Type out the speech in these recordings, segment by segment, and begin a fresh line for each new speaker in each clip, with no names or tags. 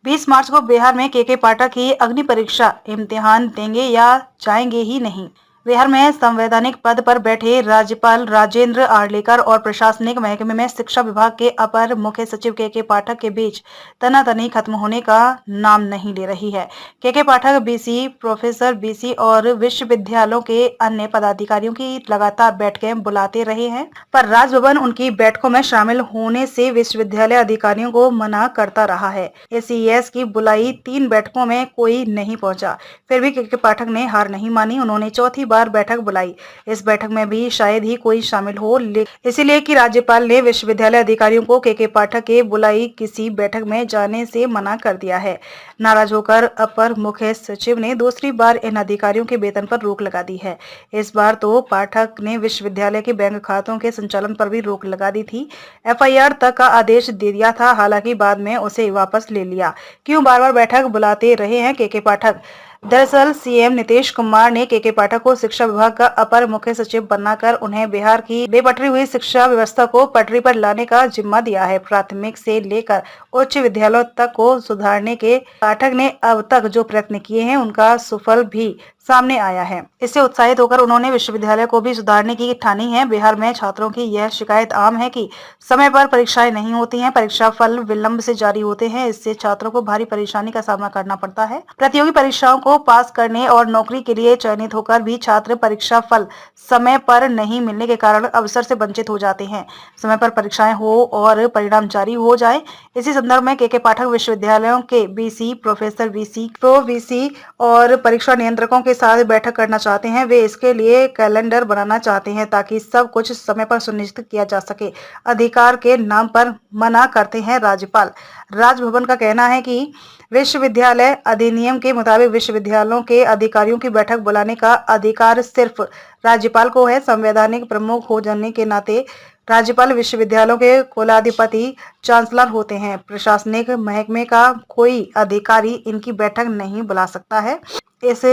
20 मार्च को बिहार में के पाठक ही अग्नि परीक्षा इम्तिहान देंगे या जाएंगे ही नहीं। बिहार में संवैधानिक पद पर बैठे राज्यपाल राजेंद्र आर्लेकर और प्रशासनिक महकमे में शिक्षा विभाग के अपर मुख्य सचिव के पाठक के बीच तनातनी खत्म होने का नाम नहीं ले रही है। के पाठक बीसी, प्रोफेसर बीसी और विश्वविद्यालयों के अन्य पदाधिकारियों की लगातार बैठकें बुलाते रहे हैं, पर राजभवन उनकी बैठकों में शामिल होने से विश्वविद्यालय अधिकारियों को मना करता रहा है। एसीएस की बुलाई 3 बैठकों में कोई नहीं पहुंचा, फिर भी के पाठक ने हार नहीं मानी। उन्होंने चौथी बार बैठक बुलाई। इस बैठक में भी शायद ही कोई शामिल हो, इसलिए कि राज्यपाल ने विश्वविद्यालय अधिकारियों को के पाठक के बुलाई किसी बैठक में जाने से मना कर दिया है। नाराज होकर अपर मुख्य सचिव ने दूसरी बार इन अधिकारियों के वेतन पर रोक लगा दी है। इस बार तो पाठक ने विश्वविद्यालय के बैंक खातों के संचालन पर भी रोक लगा दी थी। एफआईआर तक का आदेश दे दिया था, हालांकि बाद में उसे वापस ले लिया। क्यों बार बार बैठक बुलाते रहे हैं के पाठक? दरअसल सीएम नीतीश कुमार ने के पाठक को शिक्षा विभाग का अपर मुख्य सचिव बनाकर उन्हें बिहार की बेपटरी हुई शिक्षा व्यवस्था को पटरी पर लाने का जिम्मा दिया है। प्राथमिक से लेकर उच्च विद्यालयों तक को सुधारने के पाठक ने अब तक जो प्रयत्न किए हैं उनका सुफल भी सामने आया है। इससे उत्साहित होकर उन्होंने विश्वविद्यालय को भी सुधारने की ठानी है। बिहार में छात्रों की यह शिकायत आम है कि समय पर परीक्षाएं नहीं होती हैं, परीक्षा फल विलंब से जारी होते हैं। इससे छात्रों को भारी परेशानी का सामना करना पड़ता है। प्रतियोगी परीक्षाओं को पास करने और नौकरी के लिए चयनित होकर भी छात्र परीक्षा फल समय पर नहीं मिलने के कारण अवसर से वंचित हो जाते हैं। समय पर परीक्षाएं हो और परिणाम जारी हो जाए। इसी संदर्भ में के पाठक विश्वविद्यालयों के BC, professor BC, pro BC और परीक्षा नियंत्रकों के साथ बैठक करना चाहते हैं। वे इसके लिए कैलेंडर बनाना चाहते हैं ताकि सब कुछ समय पर सुनिश्चित किया जा सके। अधिकार के नाम पर मना करते हैं राज्यपाल। राजभवन का कहना है कि विश्वविद्यालय अधिनियम के मुताबिक विश्वविद्यालयों के अधिकारियों की बैठक बुलाने का अधिकार सिर्फ राज्यपाल को है। संवैधानिक प्रमुख हो जाने के नाते राज्यपाल विश्वविद्यालयों के कुलाधिपति चांसलर होते हैं। प्रशासनिक महकमे का कोई अधिकारी इनकी बैठक नहीं बुला सकता है। इस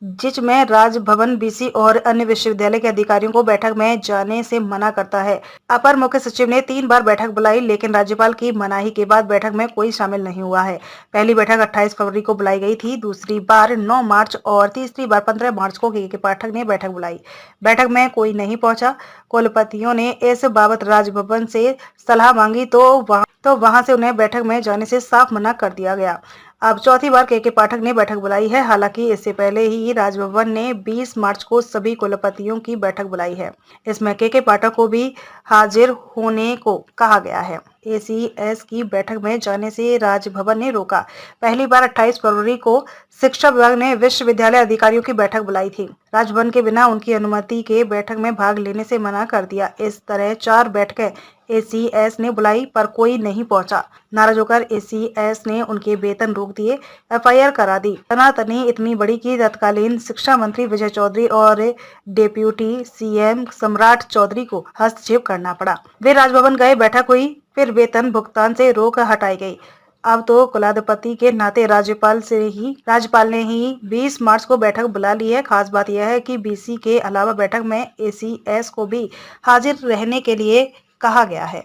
जिच में राजभवन बीसी और अन्य विश्वविद्यालय के अधिकारियों को बैठक में जाने से मना करता है। अपर मुख्य सचिव ने 3 बार बैठक बुलाई, लेकिन राज्यपाल की मनाही के बाद बैठक में कोई शामिल नहीं हुआ है। पहली बैठक 28 फरवरी को बुलाई गई थी, दूसरी बार 9 मार्च और तीसरी बार 15 मार्च को के पाठक ने बैठक बुलाई। बैठक में कोई नहीं पहुंचा। कुलपतियों ने इस बाबत राजभवन से सलाह मांगी तो वहां से उन्हें बैठक में जाने से साफ मना कर दिया गया। अब चौथी बार के पाठक ने बैठक बुलाई है। हालांकि इससे पहले ही राजभवन ने 20 मार्च को सभी कुलपतियों की बैठक बुलाई है। इसमें के पाठक को भी हाजिर होने को कहा गया है। एसीएस की बैठक में जाने से राजभवन ने रोका। पहली बार 28 फरवरी को शिक्षा विभाग ने विश्वविद्यालय अधिकारियों की बैठक बुलाई थी। राजभवन के बिना उनकी अनुमति के बैठक में भाग लेने से मना कर दिया। इस तरह 4 बैठकें एसीएस ने बुलाई पर कोई नहीं पहुंचा। नाराज होकर एसीएस ने उनके वेतन रोक दिए, एफआईआर करा दी। तनातनी इतनी बड़ी कि तत्कालीन शिक्षा मंत्री विजय चौधरी और डिप्यूटी सीएम सम्राट चौधरी को हस्तक्षेप करना पड़ा। वे राजभवन गए, बैठक हुई, फिर वेतन भुगतान से रोक हटाई गई। अब तो कुलाधिपति के नाते राज्यपाल ने ही 20 मार्च को बैठक बुला ली है। खास बात यह है कि बीसी के अलावा बैठक में एसीएस को भी हाजिर रहने के लिए कहा गया है।